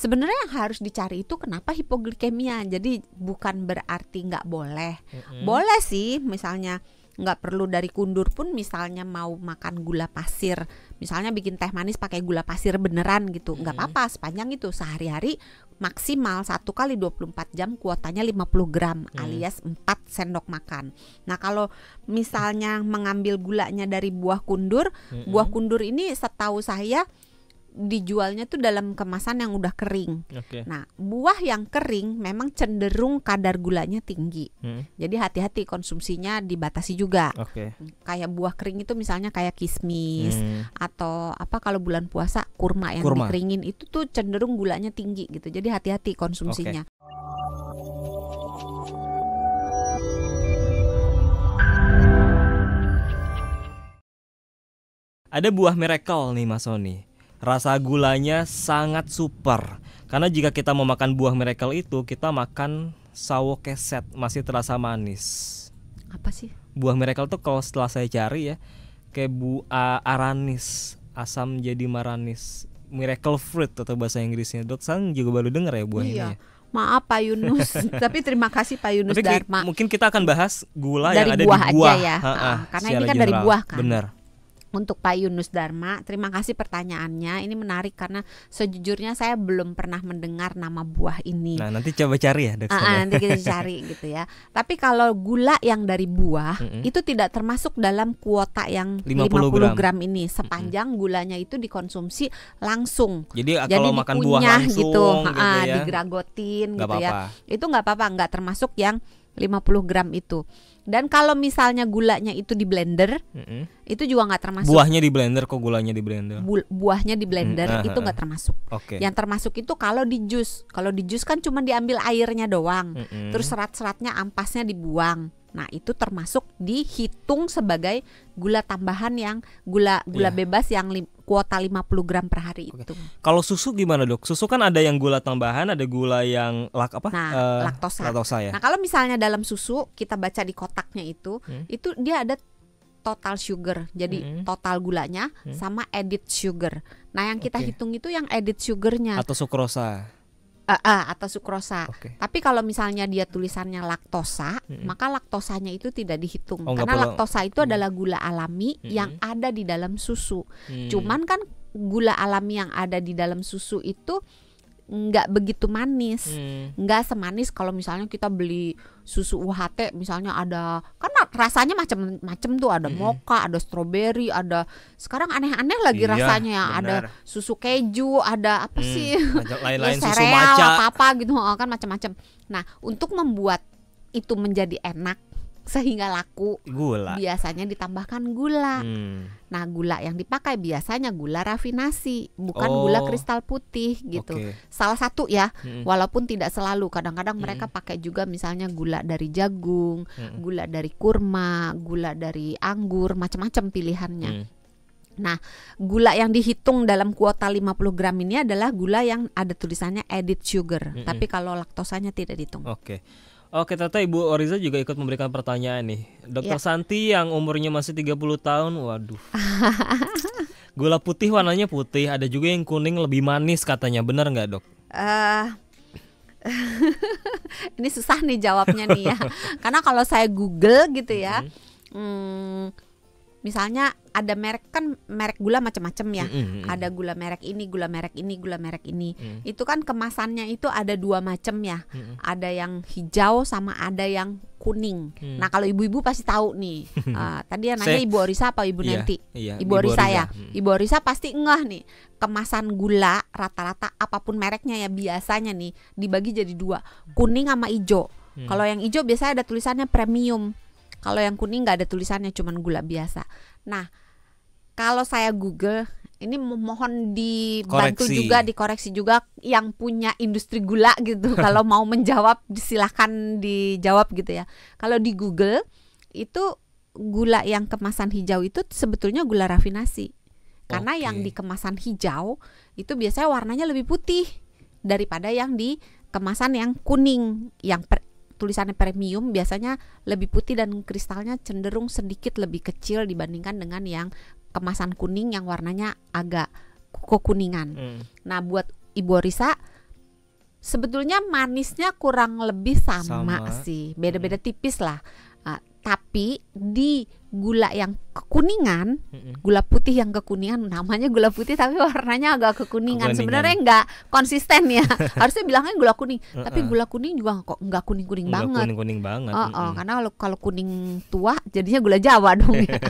sebenarnya yang harus dicari itu kenapa hipoglikemia. Jadi bukan berarti nggak boleh. Boleh sih, misalnya nggak perlu dari kundur pun, misalnya mau makan gula pasir, misalnya bikin teh manis pakai gula pasir beneran gitu, nggak apa-apa sepanjang itu sehari-hari maksimal 1 kali 24 jam kuotanya 50 gram alias 4 sendok makan. Nah kalau misalnya mengambil gulanya dari buah kundur, buah kundur ini setahu saya dijualnya tuh dalam kemasan yang udah kering. Nah buah yang kering memang cenderung kadar gulanya tinggi. Jadi hati-hati konsumsinya, dibatasi juga. Kayak buah kering itu misalnya kayak kismis atau apa, kalau bulan puasa kurma yang dikeringin itu tuh cenderung gulanya tinggi gitu. Jadi hati-hati konsumsinya. Ada buah miracle nih Mas Sony. Rasa gulanya sangat super. Karena jika kita mau makan buah miracle itu, kita makan sawo keset, masih terasa manis. Apa sih? Buah miracle tuh kalau setelah saya cari ya, kayak aranis, asam jadi maranis, miracle fruit atau bahasa Inggrisnya. Dok, saya juga baru dengar ya buah ini ya. Maaf Pak Yunus, tapi terima kasih Pak Yunus Dharma. Mungkin kita akan bahas gula dari yang ada buah di buah aja ya. Karena ini kan dari buah kan. Benar. Untuk Pak Yunus Dharma, terima kasih pertanyaannya. Ini menarik karena sejujurnya saya belum pernah mendengar nama buah ini. Nah nanti coba cari ya Dok. Nanti kita cari gitu ya. Tapi kalau gula yang dari buah itu tidak termasuk dalam kuota yang 50 gram ini, sepanjang gulanya itu dikonsumsi langsung. Jadi kalau makan buah langsung gitu ya, digragotin gak gitu apa-apa. ya. Itu nggak apa-apa, nggak termasuk yang 50 gram itu. Dan kalau misalnya gulanya itu di blender, itu juga nggak termasuk. Buahnya di blender kok gulanya di blender? Buahnya di blender itu nggak termasuk. Yang termasuk itu kalau di jus. Kalau di jus kan cuma diambil airnya doang, terus serat-seratnya, ampasnya dibuang. Nah itu termasuk dihitung sebagai gula tambahan yang gula bebas yang kuota 50 gram per hari itu. Kalau susu gimana Dok? Susu kan ada yang gula tambahan, ada gula yang laktosa ya. Nah kalau misalnya dalam susu kita baca di kotaknya itu dia ada total sugar. Jadi total gulanya sama added sugar. Nah yang kita hitung itu yang added sugarnya atau sukrosa. Atau sukrosa. Tapi kalau misalnya dia tulisannya laktosa, maka laktosanya itu tidak dihitung. Karena laktosa itu adalah gula alami yang ada di dalam susu. Cuman kan gula alami yang ada di dalam susu itu nggak begitu manis, nggak semanis kalau misalnya kita beli susu UHT misalnya, ada kan rasanya macam-macam tuh, ada mocha, ada stroberi, ada sekarang aneh-aneh lagi rasanya ya, ada susu keju, ada apa sih lain-lain susu sereal maca apa gitu kan, macam-macam. Nah untuk membuat itu menjadi enak sehingga laku, biasanya ditambahkan gula. Nah gula yang dipakai biasanya gula rafinasi, bukan gula kristal putih gitu. Salah satu ya, walaupun tidak selalu. Kadang-kadang mereka pakai juga misalnya gula dari jagung, gula dari kurma, gula dari anggur, macam-macam pilihannya. Nah gula yang dihitung dalam kuota 50 gram ini adalah gula yang ada tulisannya added sugar. Tapi kalau laktosanya tidak dihitung. Oke, ternyata Ibu Oriza juga ikut memberikan pertanyaan nih. Dokter Santi yang umurnya masih 30 tahun, waduh. Gula putih warnanya putih, ada juga yang kuning lebih manis katanya, benar nggak Dok? Ini susah nih jawabnya nih ya. Karena kalau saya Google gitu ya, misalnya ada merek, kan merek gula macam-macam ya. Ada gula merek ini, gula merek ini, gula merek ini. Itu kan kemasannya itu ada 2 macam ya. Ada yang hijau sama ada yang kuning. Nah kalau ibu-ibu pasti tahu nih. Tadi yang nanya Ibu Orisa apa Ibu Nanti? Ibu Orisa ya. Ibu Orisa pasti ngeh nih. Kemasan gula rata-rata apapun mereknya ya, biasanya nih dibagi jadi 2, kuning sama hijau. Kalau yang hijau biasanya ada tulisannya premium. Kalau yang kuning nggak ada tulisannya, cuman gula biasa. Nah, kalau saya Google, ini mohon dibantu juga, dikoreksi juga yang punya industri gula gitu. Kalau mau menjawab, silahkan dijawab gitu ya. Kalau di Google, itu gula yang kemasan hijau itu sebetulnya gula rafinasi. Karena yang di kemasan hijau, itu biasanya warnanya lebih putih daripada yang di kemasan yang kuning. Yang tulisannya premium biasanya lebih putih dan kristalnya cenderung sedikit lebih kecil dibandingkan dengan yang kemasan kuning yang warnanya agak kekuningan. Nah buat Ibu Orisa, sebetulnya manisnya kurang lebih sama sih, beda-beda tipis lah. Tapi di gula yang kekuningan, gula putih yang kekuningan, namanya gula putih tapi warnanya agak kekuningan. Sebenarnya nggak konsisten ya. Harusnya bilangnya gula kuning, tapi gula kuning juga kok nggak kuning-kuning banget. Kuning banget. Karena kalau kuning tua jadinya gula Jawa dong ya.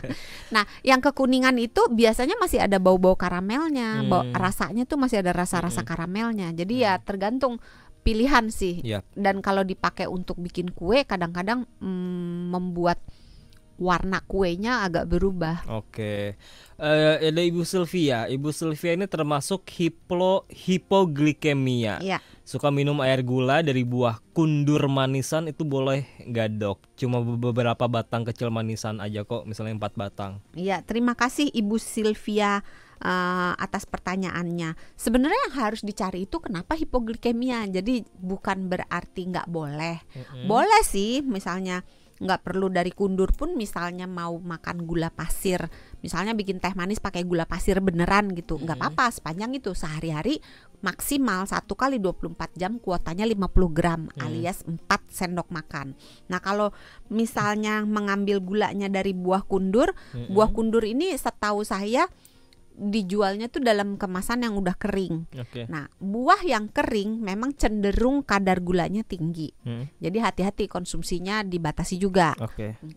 Nah, yang kekuningan itu biasanya masih ada bau-bau karamelnya, rasanya tuh masih ada rasa-rasa karamelnya. Jadi ya tergantung pilihan sih. Dan kalau dipakai untuk bikin kue kadang-kadang membuat warna kuenya agak berubah. Oke. Ada Ibu Sylvia. Ibu Sylvia ini termasuk hipoglikemia. Suka minum air gula dari buah kundur manisan, itu boleh nggak dok? Cuma beberapa batang kecil manisan aja kok, misalnya 4 batang. Iya, terima kasih Ibu Sylvia atas pertanyaannya. Sebenarnya yang harus dicari itu kenapa hipoglikemia. Jadi bukan berarti nggak boleh. Boleh sih, misalnya nggak perlu dari kundur pun, misalnya mau makan gula pasir, misalnya bikin teh manis pakai gula pasir beneran gitu, nggak apa-apa sepanjang itu sehari-hari maksimal 1 kali 24 jam kuotanya 50 gram alias 4 sendok makan. Nah kalau misalnya mengambil gulanya dari buah kundur, buah kundur ini setahu saya dijualnya tuh dalam kemasan yang udah kering. Nah, buah yang kering memang cenderung kadar gulanya tinggi. Jadi hati-hati konsumsinya, dibatasi juga.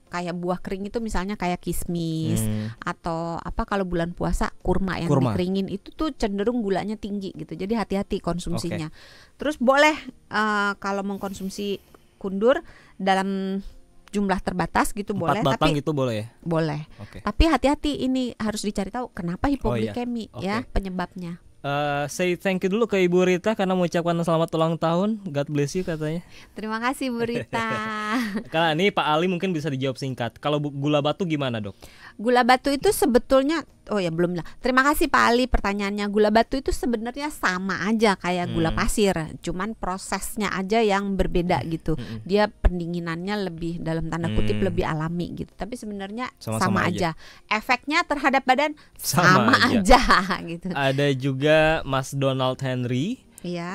Kayak buah kering itu misalnya kayak kismis atau apa, kalau bulan puasa kurma yang dikeringin itu tuh cenderung gulanya tinggi gitu. Jadi hati-hati konsumsinya. Terus boleh kalau mengkonsumsi kundur dalam jumlah terbatas gitu, 4 boleh, batang tapi gitu boleh ya? Boleh. Tapi hati-hati, ini harus dicari tahu kenapa hipoglikemi ya penyebabnya. Say thank you dulu ke Ibu Rita karena mengucapkan selamat ulang tahun. God bless you katanya. Terima kasih Bu Rita. Karena ini Pak Ali mungkin bisa dijawab singkat. Kalau gula batu gimana dok? Gula batu itu sebetulnya, oh ya belum lah. Terima kasih Pak Ali pertanyaannya. Gula batu itu sebenarnya sama aja kayak gula pasir, cuman prosesnya aja yang berbeda gitu. Dia pendinginannya lebih dalam tanda kutip lebih alami gitu. Tapi sebenarnya sama aja. Efeknya terhadap badan sama aja gitu. Ada juga Mas Donald Henry.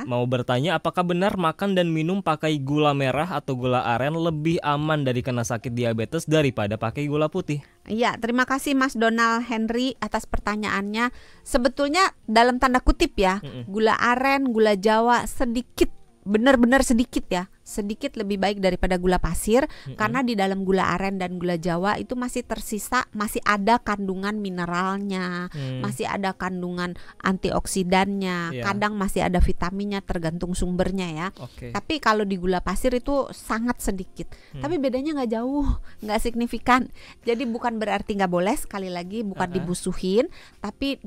Mau bertanya, apakah benar makan dan minum pakai gula merah atau gula aren lebih aman dari kena sakit diabetes daripada pakai gula putih? Iya, terima kasih Mas Donald Henry atas pertanyaannya. Sebetulnya dalam tanda kutip ya, gula aren, gula Jawa sedikit, benar-benar sedikit ya, sedikit lebih baik daripada gula pasir, karena di dalam gula aren dan gula Jawa itu masih tersisa, masih ada kandungan mineralnya, masih ada kandungan antioksidannya, kadang masih ada vitaminnya, tergantung sumbernya ya. Tapi kalau di gula pasir itu sangat sedikit, tapi bedanya nggak jauh, nggak signifikan. Jadi bukan berarti nggak boleh, sekali lagi bukan dibusuhin, tapi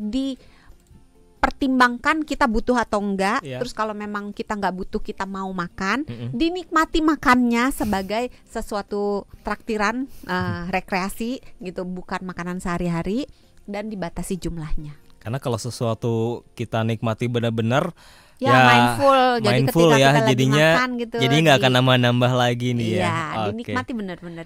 pertimbangkan kita butuh atau enggak. Terus kalau memang kita nggak butuh, kita mau makan, dinikmati makannya sebagai sesuatu traktiran, rekreasi gitu, bukan makanan sehari-hari, dan dibatasi jumlahnya. Karena kalau sesuatu kita nikmati benar-benar mindful. Jadi ketika kita jadinya lagi makan gitu, jadi nggak akan nambah-nambah lagi nih ya. Dinikmati benar-benar.